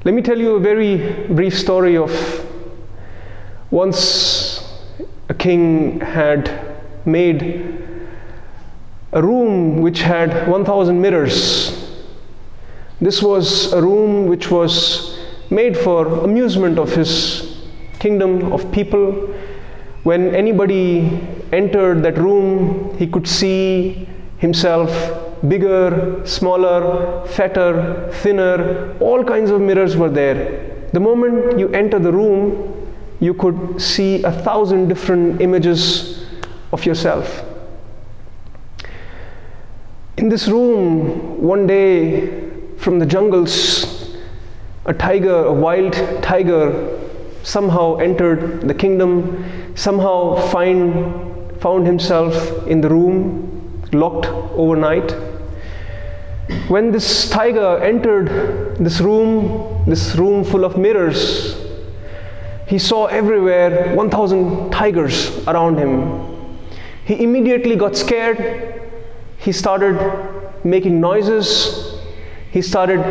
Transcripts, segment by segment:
Let me tell you a very brief story of once a king had made a room which had 1,000 mirrors. This was a room which was made for amusement of his kingdom, of people. When anybody entered that room, he could see himself bigger, smaller, fatter, thinner. All kinds of mirrors were there. The moment you enter the room, you could see 1,000 different images of yourself. In this room, one day, from the jungles, a tiger, a wild tiger, somehow entered the kingdom, somehow found himself in the room, locked overnight. When this tiger entered this room full of mirrors, he saw everywhere 1,000 tigers around him. He immediately got scared. He started making noises. He started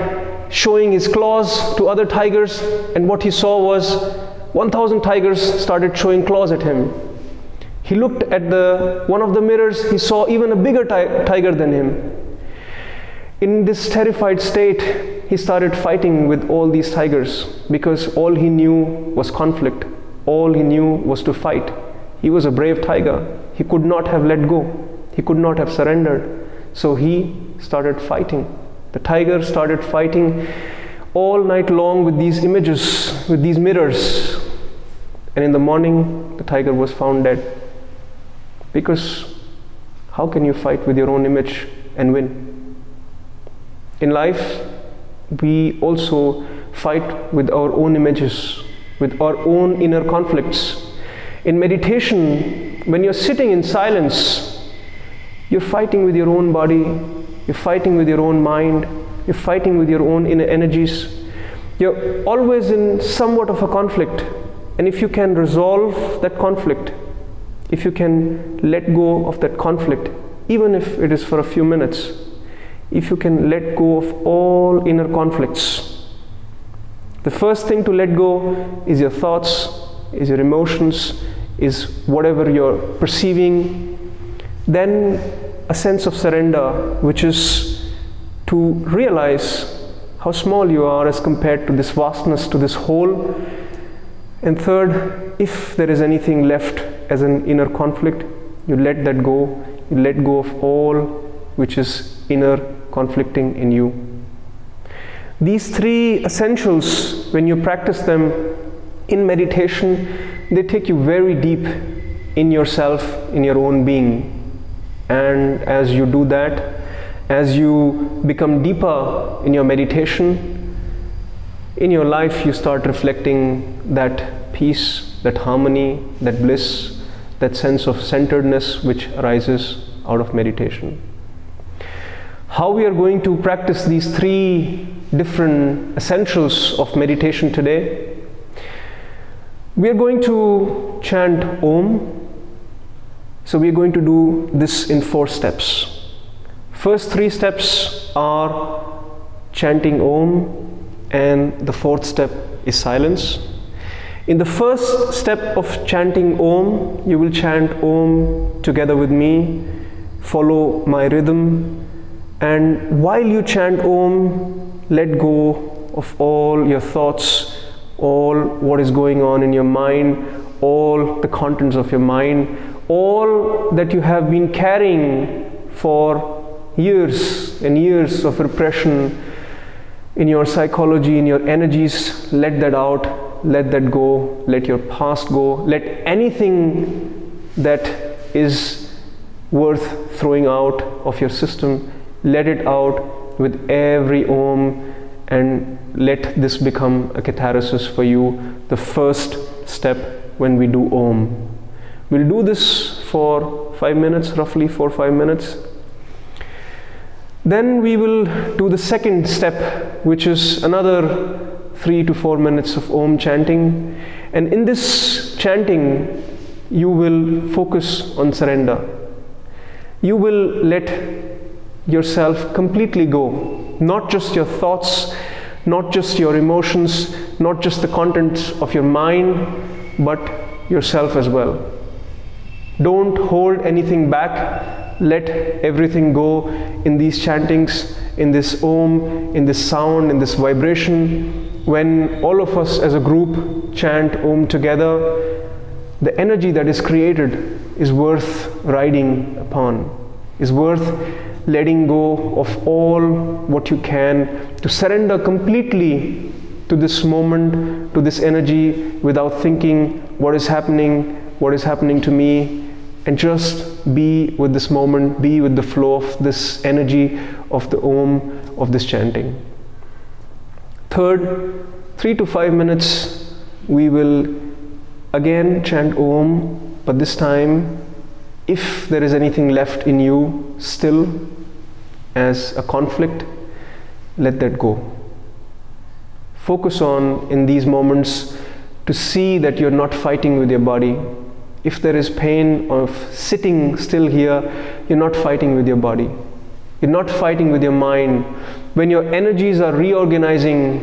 showing his claws to other tigers, and what he saw was 1,000 tigers started showing claws at him. He looked at one of the mirrors. He saw even a bigger tiger than him. In this terrified state, he started fighting with all these tigers because all he knew was conflict. All he knew was to fight. He was a brave tiger. He could not have let go. He could not have surrendered. So he started fighting. The tiger started fighting all night long with these images, with these mirrors. And in the morning, the tiger was found dead. Because how can you fight with your own image and win? In life, we also fight with our own images, with our own inner conflicts. In meditation, when you're sitting in silence, you're fighting with your own body, you're fighting with your own mind, you're fighting with your own inner energies. You're always in somewhat of a conflict. And if you can resolve that conflict, if you can let go of that conflict, even if it is for a few minutes, if you can let go of all inner conflicts, the first thing to let go is your thoughts, is your emotions, is whatever you're perceiving. Then a sense of surrender, which is to realize how small you are as compared to this vastness, to this whole. And third, if there is anything left as an inner conflict, you let that go. You let go of all which is inner conflicting in you. These three essentials, when you practice them in meditation, they take you very deep in yourself, in your own being. And as you do that, as you become deeper in your meditation, in your life you start reflecting that peace, that harmony, that bliss, that sense of centeredness which arises out of meditation. How we are going to practice these three different essentials of meditation today? We are going to chant Om. So we are going to do this in 4 steps. First 3 steps are chanting Om, and the 4th step is silence. In the first step of chanting Om, you will chant Om together with me, follow my rhythm, and while you chant Om, let go of all your thoughts, all what is going on in your mind, all the contents of your mind, all that you have been carrying for years and years of repression in your psychology, in your energies. Let that out, let that go, let your past go, let anything that is worth throwing out of your system, let it out with every Om, and let this become a catharsis for you, the first step when we do Om. We'll do this for 5 minutes, roughly 4 or 5 minutes. Then we will do the second step, which is another 3 to 4 minutes of Om chanting. And in this chanting, you will focus on surrender. You will let yourself completely go, not just your thoughts, Not just your emotions, not just the contents of your mind, but yourself as well. Don't hold anything back. Let everything go in these chantings, in this Om, in this sound, in this vibration. When all of us as a group chant Om together, the energy that is created is worth riding upon, is worth letting go of all what you can, to surrender completely to this moment, to this energy, without thinking what is happening to me, and just be with this moment, be with the flow of this energy of the Om, of this chanting. Third, 3 to 5 minutes, we will again chant Om, but this time, if there is anything left in you still as a conflict, let that go. Focus on, in these moments, to see that you're not fighting with your body. If there is pain of sitting still here, you're not fighting with your body. You're not fighting with your mind. When your energies are reorganizing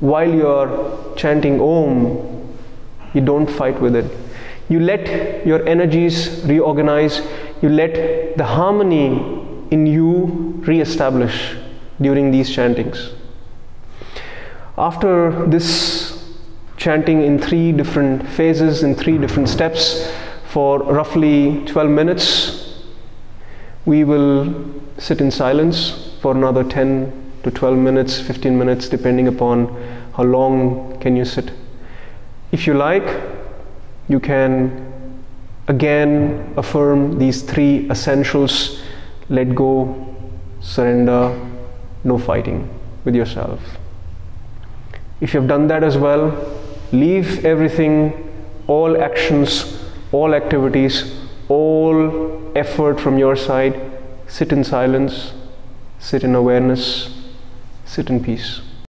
while you're chanting Om, you don't fight with it. You let your energies reorganize. You let the harmony in you re-establish during these chantings. After this chanting in 3 different phases, in 3 different steps, for roughly 12 minutes, we will sit in silence for another 10 to 12 minutes, 15 minutes, depending upon how long can you sit. If you like, you can again affirm these 3 essentials: let go, surrender, no fighting with yourself. If you've done that as well, leave everything, all actions, all activities, all effort from your side. Sit in silence, sit in awareness, sit in peace.